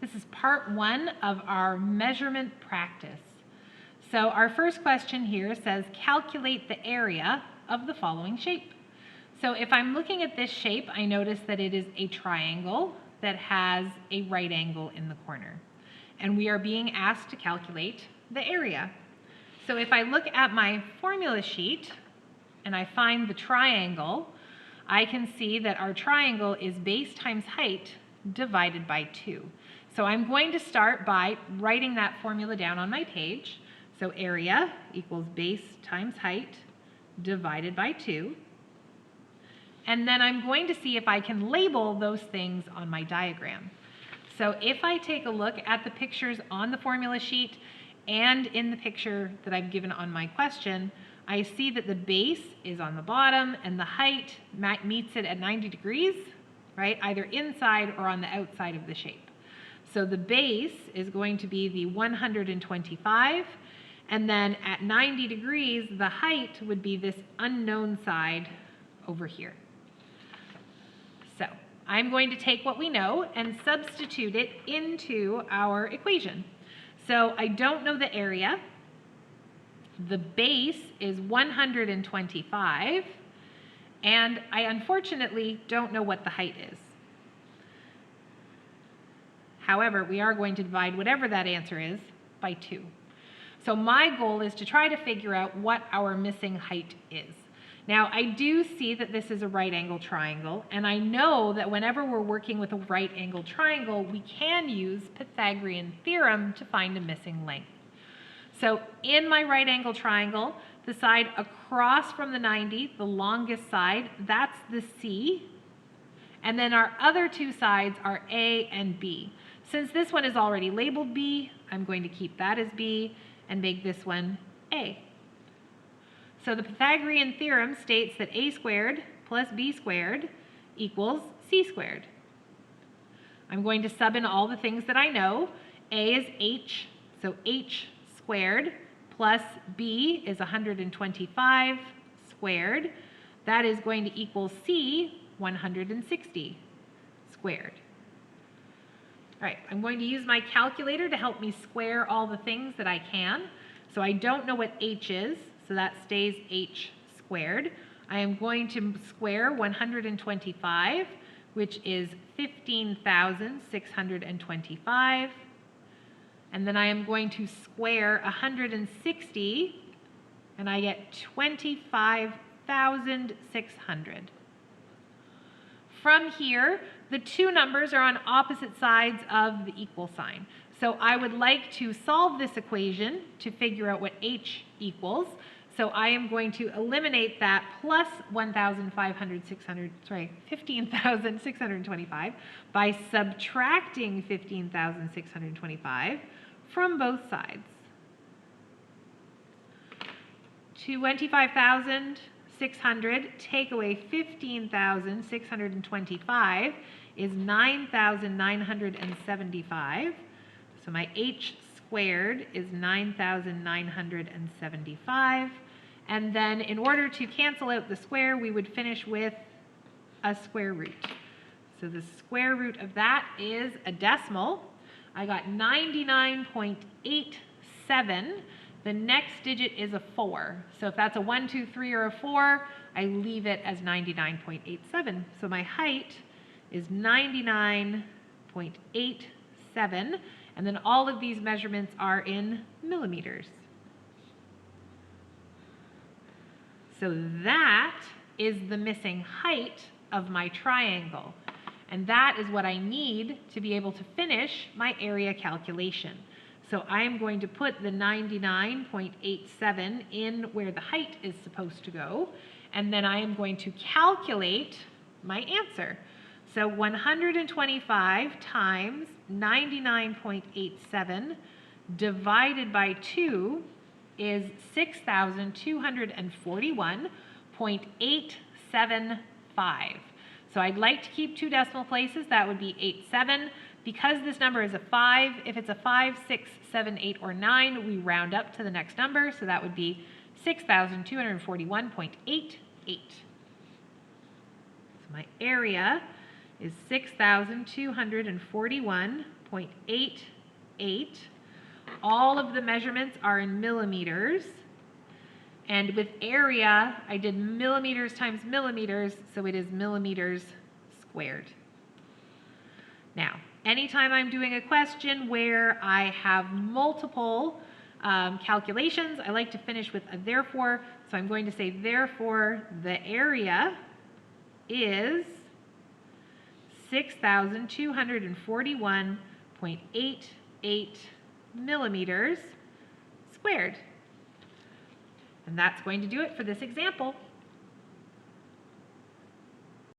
This is part 1 of our measurement practice. So our first question here says, calculate the area of the following shape. So if I'm looking at this shape, I notice that it is a triangle that has a right angle in the corner. And we are being asked to calculate the area. So if I look at my formula sheet and I find the triangle, I can see that our triangle is base times height divided by 2. So I'm going to start by writing that formula down on my page. So area equals base times height divided by 2. And then I'm going to see if I can label those things on my diagram. So if I take a look at the pictures on the formula sheet and in the picture that I've given on my question, I see that the base is on the bottom and the height meets it at 90 degrees, right? Either inside or on the outside of the shape. So the base is going to be the 125, and then at 90 degrees, the height would be this unknown side over here. So I'm going to take what we know and substitute it into our equation. So I don't know the area. The base is 125, and I unfortunately don't know what the height is. However, we are going to divide whatever that answer is by 2. So my goal is to try to figure out what our missing height is. Now, I do see that this is a right angle triangle, and I know that whenever we're working with a right angle triangle, we can use Pythagorean theorem to find a missing length. So in my right angle triangle, the side across from the 90, the longest side, that's the C. And then our other two sides are A and B. Since this one is already labeled B, I'm going to keep that as B and make this one A. So the Pythagorean theorem states that A squared plus B squared equals C squared. I'm going to sub in all the things that I know. A is H, so H squared plus B is 125 squared. That is going to equal C, 160 squared. All right, I'm going to use my calculator to help me square all the things that I can. So I don't know what H is, so that stays H squared. I am going to square 125, which is 15,625. And then I am going to square 160, and I get 25,600. From here, the two numbers are on opposite sides of the equal sign. So I would like to solve this equation to figure out what H equals. So I am going to eliminate that plus 15,625 by subtracting 15,625 from both sides. 25,600 take away 15,625 is 9,975. So my H squared is 9,975. And then in order to cancel out the square, we would finish with a square root. So the square root of that is a decimal. I got 99.87. The next digit is a 4. So if that's a 1, 2, 3, or a 4, I leave it as 99.87. So my height is 99.87. And then all of these measurements are in millimeters. So that is the missing height of my triangle. And that is what I need to be able to finish my area calculation. So I am going to put the 99.87 in where the height is supposed to go, and then I am going to calculate my answer. So 125 times 99.87 divided by 2 is 6,241.875. So I'd like to keep two decimal places. That would be 87. Because this number is a 5, if it's a 5, 6, 7, 8, or 9, we round up to the next number. So that would be 6,241.88. So my area is 6,241.88. All of the measurements are in millimeters. And with area, I did millimeters times millimeters, so it is millimeters squared. Now, anytime I'm doing a question where I have multiple calculations, I like to finish with a therefore. So I'm going to say, therefore, the area is 6,241.88 millimeters squared. And that's going to do it for this example.